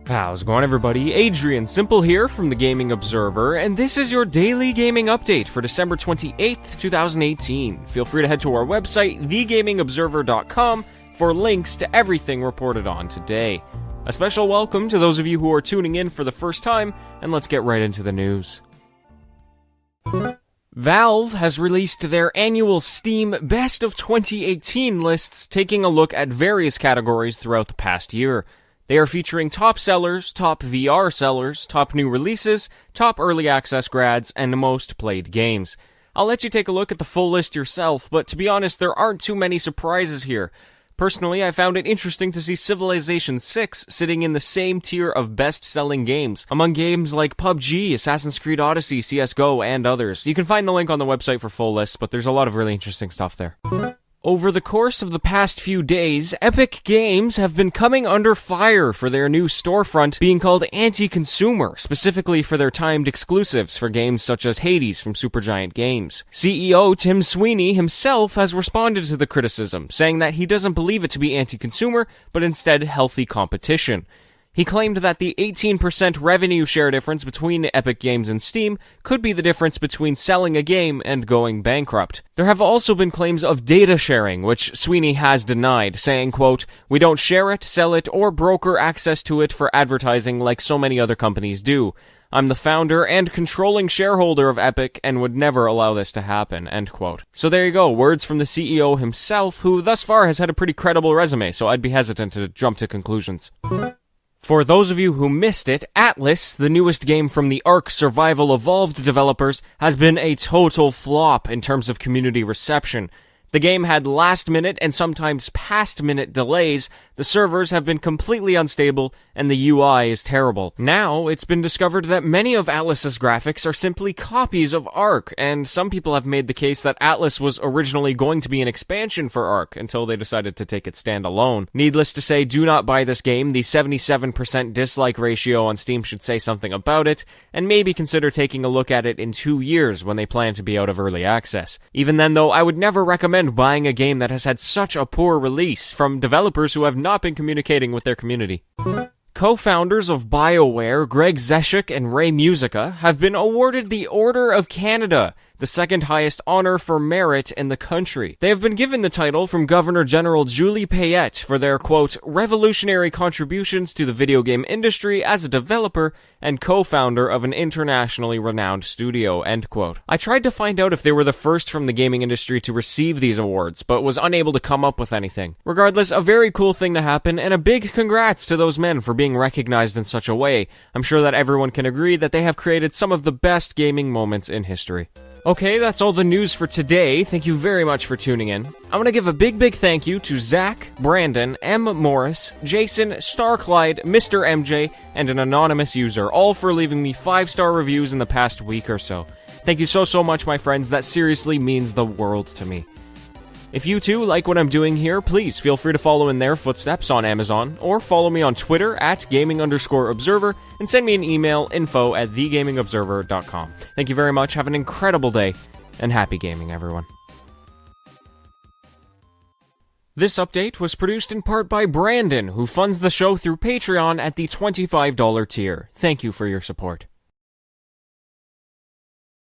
How's it going, everybody? Adrian Simple here from the Gaming Observer, and this is your daily gaming update for December 28th, 2018. Feel free to head to our website, thegamingobserver.com, for links to everything reported on today. A special welcome to those of you who are tuning in for the first time, and let's get right into the news. Valve has released their annual Steam Best of 2018 lists, taking a look at various categories throughout the past year. They are featuring top sellers, top VR sellers, top new releases, top early access grads, and most played games. I'll let you take a look at the full list yourself, but to be honest, there aren't too many surprises here. Personally, I found it interesting to see Civilization 6 sitting in the same tier of best-selling games, among games like PUBG, Assassin's Creed Odyssey, CSGO, and others. You can find the link on the website for full lists, but there's a lot of really interesting stuff there. Over the course of the past few days, Epic Games have been coming under fire for their new storefront being called anti-consumer, specifically for their timed exclusives for games such as Hades from Supergiant Games. CEO Tim Sweeney himself has responded to the criticism, saying that he doesn't believe it to be anti-consumer, but instead healthy competition. He claimed that the 18% revenue share difference between Epic Games and Steam could be the difference between selling a game and going bankrupt. There have also been claims of data sharing, which Sweeney has denied, saying, quote, "We don't share it, sell it, or broker access to it for advertising like so many other companies do. I'm the founder and controlling shareholder of Epic and would never allow this to happen," end quote. So there you go, words from the CEO himself, who thus far has had a pretty credible resume, so I'd be hesitant to jump to conclusions. For those of you who missed it, Atlas, the newest game from the Ark Survival Evolved developers, has been a total flop in terms of community reception. The game had last-minute and sometimes past-minute delays, the servers have been completely unstable, and the UI is terrible. Now, it's been discovered that many of Atlas's graphics are simply copies of Ark, and some people have made the case that Atlas was originally going to be an expansion for Ark until they decided to take it standalone. Needless to say, do not buy this game. The 77% dislike ratio on Steam should say something about it, and maybe consider taking a look at it in 2 years when they plan to be out of early access. Even then, though, I would never recommend buying a game that has had such a poor release from developers who have not been communicating with their community. Co-founders of BioWare, Greg Zeshik and Ray Musica, have been awarded the Order of Canada, the second highest honor for merit in the country. They have been given the title from Governor General Julie Payette for their, quote, revolutionary contributions to the video game industry as a developer and co-founder of an internationally renowned studio, end quote. I tried to find out if they were the first from the gaming industry to receive these awards, but was unable to come up with anything. Regardless, a very cool thing to happen, and a big congrats to those men for being recognized in such a way. I'm sure that everyone can agree that they have created some of the best gaming moments in history. Okay, that's all the news for today. Thank you very much for tuning in. I want to give a big thank you to Zach, Brandon, M. Morris, Jason, Starclyde, Mr. MJ, and an anonymous user, all for leaving me 5-star reviews in the past week or so. Thank you so much, my friends. That seriously means the world to me. If you too like what I'm doing here, please feel free to follow in their footsteps on Amazon, or follow me on Twitter at gaming_observer, and send me an email, info@thegamingobserver.com. Thank you very much, have an incredible day, and happy gaming, everyone. This update was produced in part by Brandon, who funds the show through Patreon at the $25 tier. Thank you for your support.